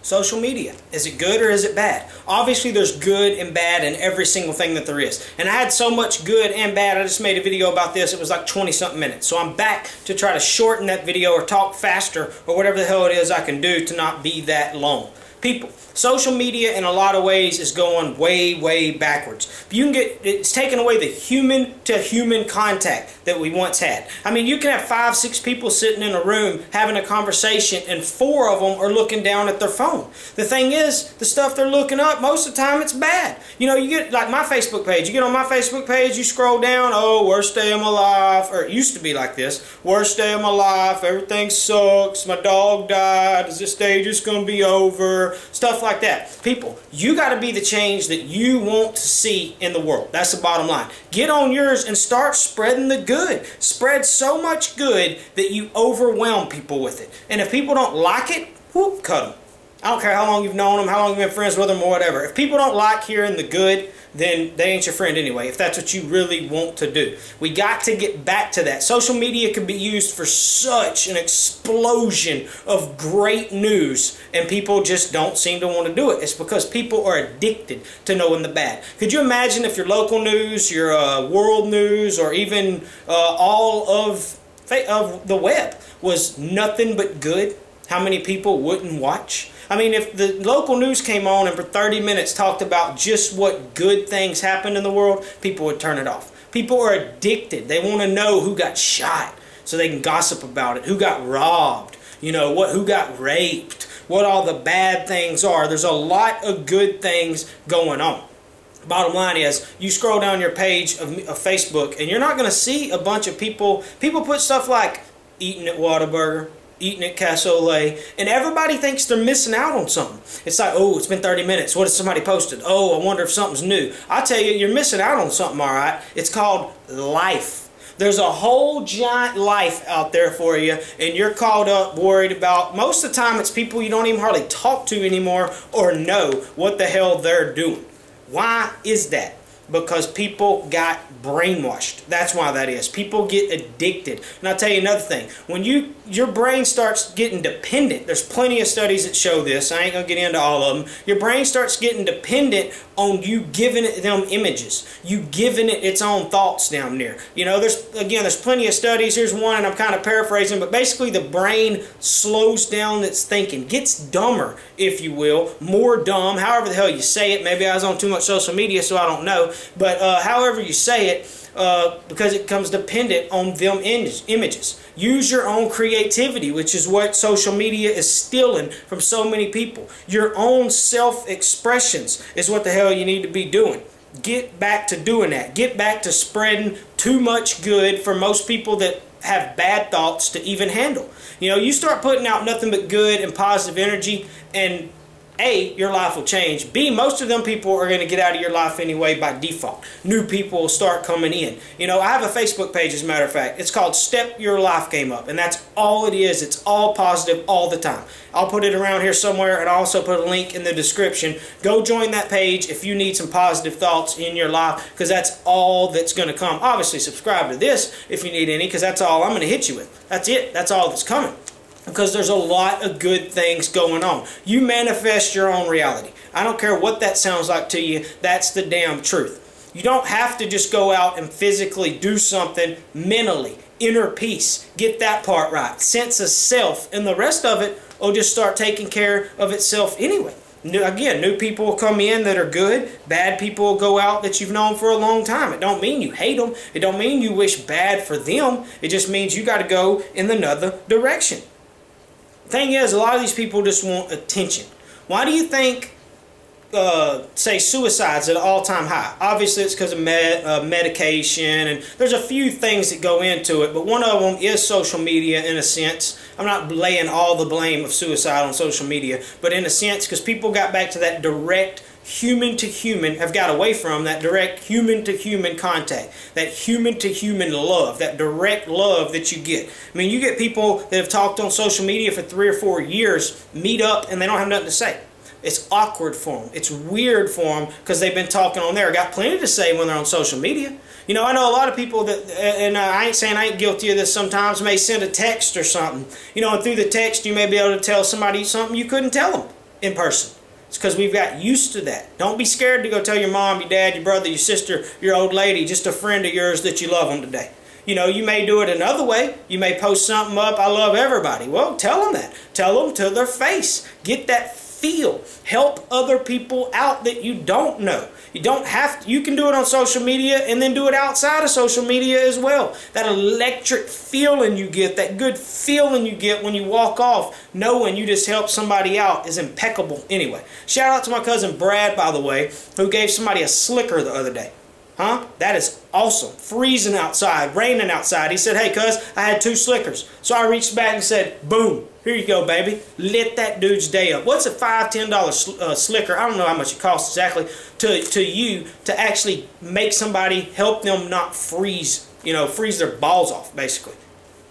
Social media, is it good or is it bad? Obviously there's good and bad in every single thing that there is. And I had so much good and bad, I just made a video about this. It was like 20 something minutes. So I'm back to try to shorten that video or talk faster or whatever the hell it is I can do to not be that long. People, social media in a lot of ways is going way, way backwards. It's taken away the human-to-human contact that we once had. I mean, you can have 5, 6 people sitting in a room having a conversation and 4 of them are looking down at their phone. The thing is, the stuff they're looking up, most of the time it's bad. You know, you get, like my Facebook page, you get on my Facebook page, you scroll down, oh, worst day of my life, or it used to be like this, worst day of my life, everything sucks, my dog died, is this day just going to be over? Stuff like that. People, you got to be the change that you want to see in the world. That's the bottom line. Get on yours and start spreading the good. Spread so much good that you overwhelm people with it. And if people don't like it, whoop, cut them. I don't care how long you've known them, how long you've been friends with them, or whatever. If people don't like hearing the good, then they ain't your friend anyway, if that's what you really want to do. We got to get back to that. Social media can be used for such an explosion of great news, and people just don't seem to want to do it. It's because people are addicted to knowing the bad. Could you imagine if your local news, your world news, or even all of the web was nothing but good? How many people wouldn't watch? I mean, if the local news came on and for 30 minutes talked about just what good things happened in the world, people would turn it off. People are addicted. They want to know who got shot so they can gossip about it, who got robbed, you know, who got raped, what all the bad things are. There's a lot of good things going on. Bottom line is, you scroll down your page of Facebook and you're not going to see a bunch of people put stuff like eating at Whataburger, eating at Cassoulet, and everybody thinks they're missing out on something. It's like, oh, it's been 30 minutes. What has somebody posted? Oh, I wonder if something's new. I tell you, you're missing out on something, all right? It's called life. There's a whole giant life out there for you, and you're caught up, worried about. Most of the time, it's people you don't even hardly talk to anymore or know what the hell they're doing. Why is that? Because people got brainwashed. That's why that is. People get addicted. And I'll tell you another thing. When your brain starts getting dependent, there's plenty of studies that show this. I ain't going to get into all of them. Your brain starts getting dependent on you giving it them images. You giving it its own thoughts down there. You know, there's plenty of studies. Here's one, and I'm kind of paraphrasing, but basically the brain slows down its thinking. Gets dumber, if you will. More dumb, however the hell you say it. Maybe I was on too much social media, so I don't know. But however you say it, because it becomes dependent on them images. Use your own creativity, which is what social media is stealing from so many people. Your own self-expressions is what the hell you need to be doing. Get back to doing that. Get back to spreading too much good for most people that have bad thoughts to even handle. You know, you start putting out nothing but good and positive energy, and A, your life will change. B, most of them people are going to get out of your life anyway by default. New people will start coming in. You know, I have a Facebook page, as a matter of fact. It's called Step Your Life Game Up, and that's all it is. It's all positive all the time. I'll put it around here somewhere, and I'll also put a link in the description. Go join that page if you need some positive thoughts in your life, because that's all that's going to come. Obviously, subscribe to this if you need any, because that's all I'm going to hit you with. That's it. That's all that's coming. Because there's a lot of good things going on. You manifest your own reality. I don't care what that sounds like to you. That's the damn truth. You don't have to just go out and physically do something mentally. Inner peace. Get that part right. Sense of self. And the rest of it will just start taking care of itself anyway. Again, new people will come in that are good. Bad people will go out that you've known for a long time. It don't mean you hate them. It don't mean you wish bad for them. It just means you got to go in another direction. Thing is, a lot of these people just want attention. Why do you think, say, suicide's at an all-time high? Obviously, it's because of medication, and there's a few things that go into it, but one of them is social media in a sense. I'm not laying all the blame of suicide on social media, but in a sense, because people got back to that direct human-to-human, have got away from that direct human-to-human contact, that human-to-human love, that direct love that you get. I mean, you get people that have talked on social media for 3 or 4 years, meet up, and they don't have nothing to say. It's awkward for them. It's weird for them because they've been talking on there. Got plenty to say when they're on social media. You know, I know a lot of people that, and I ain't saying I ain't guilty of this sometimes, may send a text or something. You know, and through the text you may be able to tell somebody something you couldn't tell them. in person. It's because we've got used to that. Don't be scared to go tell your mom, your dad, your brother, your sister, your old lady, just a friend of yours that you love them today. You know, you may do it another way. You may post something up, I love everybody. Well, tell them that. Tell them to their face. Get that feel. Help other people out that you don't know. You don't have to. You can do it on social media and then do it outside of social media as well. That electric feeling you get, that good feeling you get when you walk off knowing you just helped somebody out is impeccable anyway. Shout out to my cousin Brad, by the way, who gave somebody a slicker the other day. Huh? That is awesome. Freezing outside, raining outside. He said, hey, cuz, I had 2 slickers. So I reached back and said, boom, here you go, baby. Lit that dude's day up. What's a $5, $10 slicker? I don't know how much it costs exactly to you to actually make somebody, help them not freeze, you know, freeze their balls off, basically.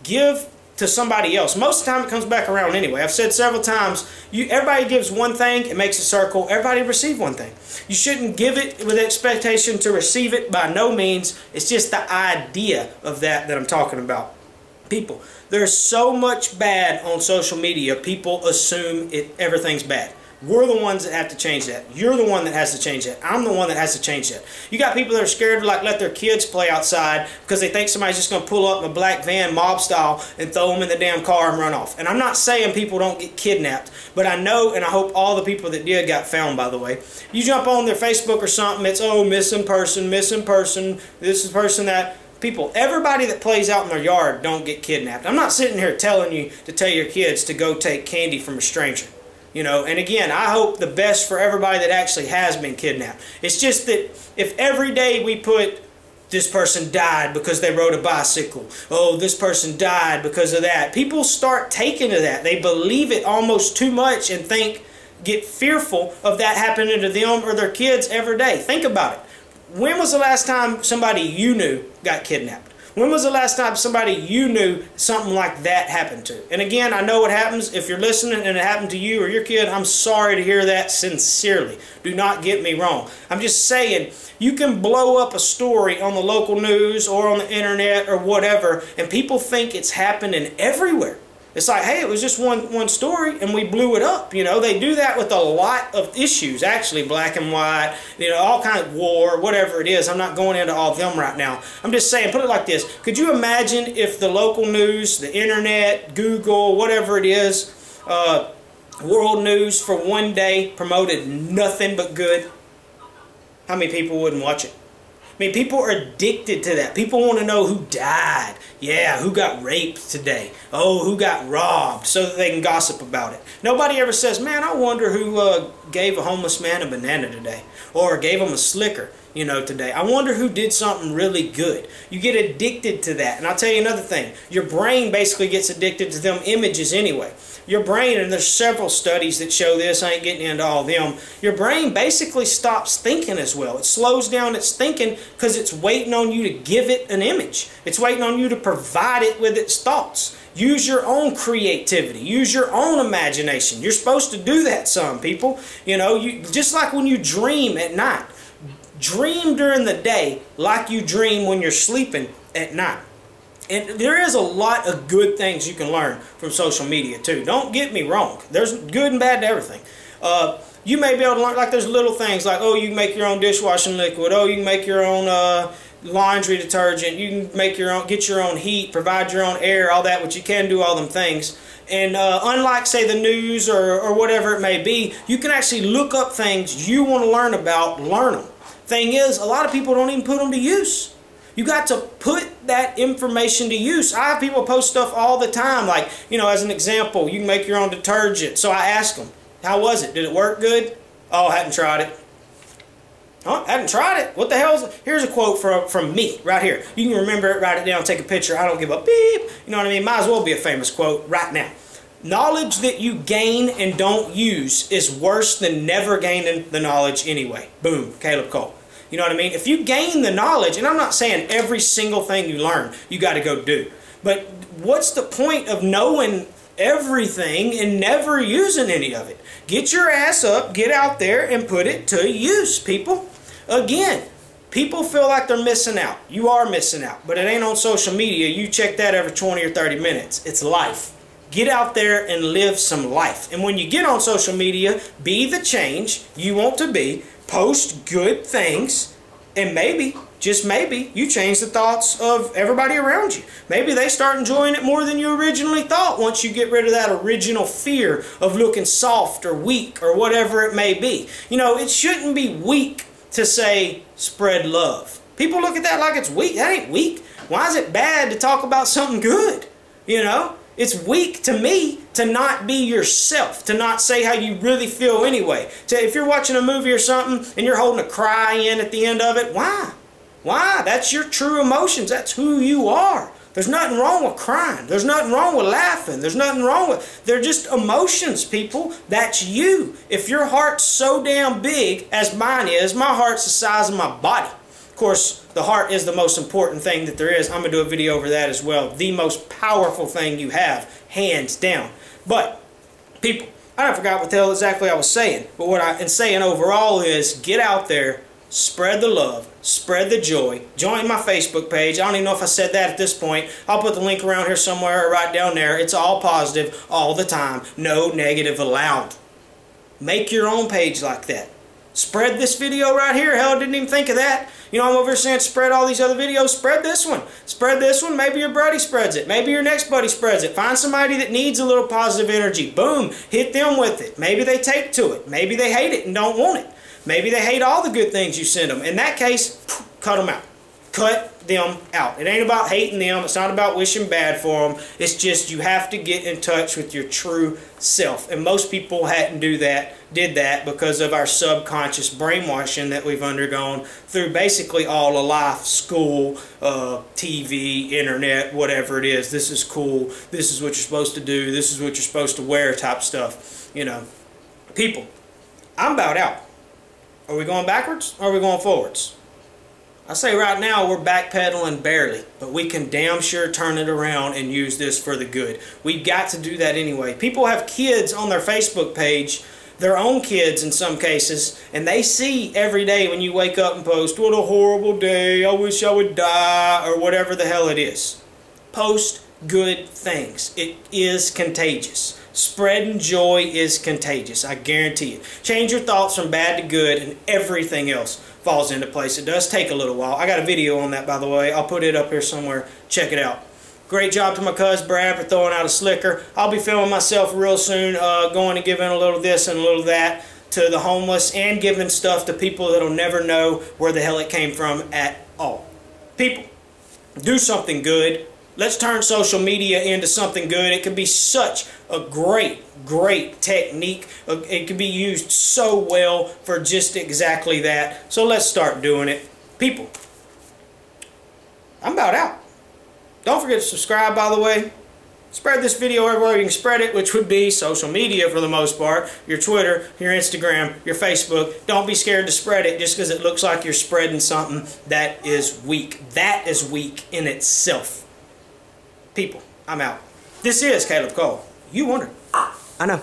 Give to somebody else. Most of the time it comes back around anyway. I've said several times, everybody gives one thing, it makes a circle, everybody receives one thing. You shouldn't give it with expectation to receive it, by no means. It's just the idea of that I'm talking about. People, there's so much bad on social media, people assume everything's bad. We're the ones that have to change that. You're the one that has to change that. I'm the one that has to change that. You got people that are scared to let their kids play outside because they think somebody's just going to pull up in a black van mob style and throw them in the damn car and run off. And I'm not saying people don't get kidnapped, but I know, and I hope all the people that did got found, by the way. You jump on their Facebook or something, it's, oh, missing person, this is person that... People, everybody that plays out in their yard don't get kidnapped. I'm not sitting here telling you to tell your kids to go take candy from a stranger. You know, and again, I hope the best for everybody that actually has been kidnapped. It's just that if every day we put, this person died because they rode a bicycle, oh, this person died because of that, people start taking to that. They believe it almost too much and get fearful of that happening to them or their kids every day. Think about it. When was the last time somebody you knew got kidnapped? When was the last time somebody you knew something like that happened to? And again, I know what happens. If you're listening and it happened to you or your kid, I'm sorry to hear that sincerely. Do not get me wrong. I'm just saying, you can blow up a story on the local news or on the internet or whatever, and people think it's happening everywhere. It's like, hey, it was just one story and we blew it up. You know, they do that with a lot of issues, actually, black and white, you know, all kind of war, whatever it is. I'm not going into all of them right now. I'm just saying, put it like this. Could you imagine if the local news, the internet, Google, whatever it is, world news for one day promoted nothing but good? How many people wouldn't watch it? I mean, people are addicted to that. People want to know who died. Yeah, who got raped today. Oh, who got robbed, so that they can gossip about it. Nobody ever says, man, I wonder who gave a homeless man a banana today. Or gave him a slicker, you know, today. I wonder who did something really good. You get addicted to that. And I'll tell you another thing. Your brain basically gets addicted to them images anyway. Your brain, and there's several studies that show this, I ain't getting into all of them, your brain basically stops thinking as well. It slows down its thinking because it's waiting on you to give it an image. It's waiting on you to provide it with its thoughts. Use your own creativity. Use your own imagination. You're supposed to do that, some people. You know, just like when you dream at night. Dream during the day like you dream when you're sleeping at night. And there is a lot of good things you can learn from social media too. Don't get me wrong. There's good and bad to everything. You may be able to learn, like there's little things like, oh, you can make your own dishwashing liquid. Oh, you can make your own laundry detergent. You can make your own, get your own heat, provide your own air, all that, which you can do all them things. And unlike, say, the news or whatever it may be, you can actually look up things you want to learn about, learn them. Thing is, a lot of people don't even put them to use. You got to put that information to use. I have people post stuff all the time, like, you know, as an example, you can make your own detergent. So I ask them, how was it? Did it work good? Oh, I hadn't tried it. Huh? Hadn't tried it? What the hell is it? Here's a quote from me, right here. You can remember it, write it down, take a picture. I don't give a beep. You know what I mean? Might as well be a famous quote right now. Knowledge that you gain and don't use is worse than never gaining the knowledge anyway. Boom, Caleb Cole. You know what I mean? If you gain the knowledge, and I'm not saying every single thing you learn you got to go do, but what's the point of knowing everything and never using any of it? Get your ass up, get out there, and put it to use, people. Again, people feel like they're missing out. You are missing out, but it ain't on social media. You check that every 20 or 30 minutes. It's life. Get out there and live some life. And when you get on social media, be the change you want to be. Post good things, and maybe, just maybe, you change the thoughts of everybody around you. Maybe they start enjoying it more than you originally thought once you get rid of that original fear of looking soft or weak or whatever it may be. You know, it shouldn't be weak to say spread love. People look at that like it's weak. That ain't weak. Why is it bad to talk about something good? You know? It's weak to me to not be yourself, to not say how you really feel anyway. If you're watching a movie or something and you're holding a cry in at the end of it, why? Why? That's your true emotions. That's who you are. There's nothing wrong with crying. There's nothing wrong with laughing. There's nothing wrong with... They're just emotions, people. That's you. If your heart's so damn big, as mine is, my heart's the size of my body. Of course, the heart is the most important thing that there is. I'm going to do a video over that as well. The most powerful thing you have, hands down. But, people, I forgot what the hell exactly I was saying. But what I'm saying overall is get out there, spread the love, spread the joy, join my Facebook page. I don't even know if I said that at this point. I'll put the link around here somewhere or right down there. It's all positive all the time. No negative allowed. Make your own page like that. Spread this video right here. Hell, I didn't even think of that. You know, I'm over here saying spread all these other videos. Spread this one. Spread this one. Maybe your buddy spreads it. Maybe your next buddy spreads it. Find somebody that needs a little positive energy. Boom. Hit them with it. Maybe they take to it. Maybe they hate it and don't want it. Maybe they hate all the good things you send them. In that case, cut them out. Cut them out. It ain't about hating them. It's not about wishing bad for them. It's just you have to get in touch with your true self. And most people did that because of our subconscious brainwashing that we've undergone through basically all of life, school, TV, internet, whatever it is. This is cool. This is what you're supposed to do. This is what you're supposed to wear type stuff. You know, people, I'm about out. Are we going backwards or are we going forwards? I say right now we're backpedaling barely, but we can damn sure turn it around and use this for the good. We've got to do that anyway. People have kids on their Facebook page, their own kids in some cases, and they see every day when you wake up and post, what a horrible day, I wish I would die, or whatever the hell it is. Post good things. It is contagious. Spreading joy is contagious, I guarantee you. Change your thoughts from bad to good and everything else falls into place. It does take a little while. I got a video on that, by the way. I'll put it up here somewhere. Check it out. Great job to my cousin Brad for throwing out a slicker. I'll be filming myself real soon, going and giving a little this and a little that to the homeless and giving stuff to people that'll never know where the hell it came from at all. People, do something good. Let's turn social media into something good. It can be such a great technique. It can be used so well for just exactly that. So let's start doing it. People, I'm about out. Don't forget to subscribe, by the way. Spread this video everywhere you can spread it, which would be social media for the most part. Your Twitter, your Instagram, your Facebook. Don't be scared to spread it just because it looks like you're spreading something that is weak. That is weak in itself. People, I'm out. This is Caleb Cole. You wondered. I know.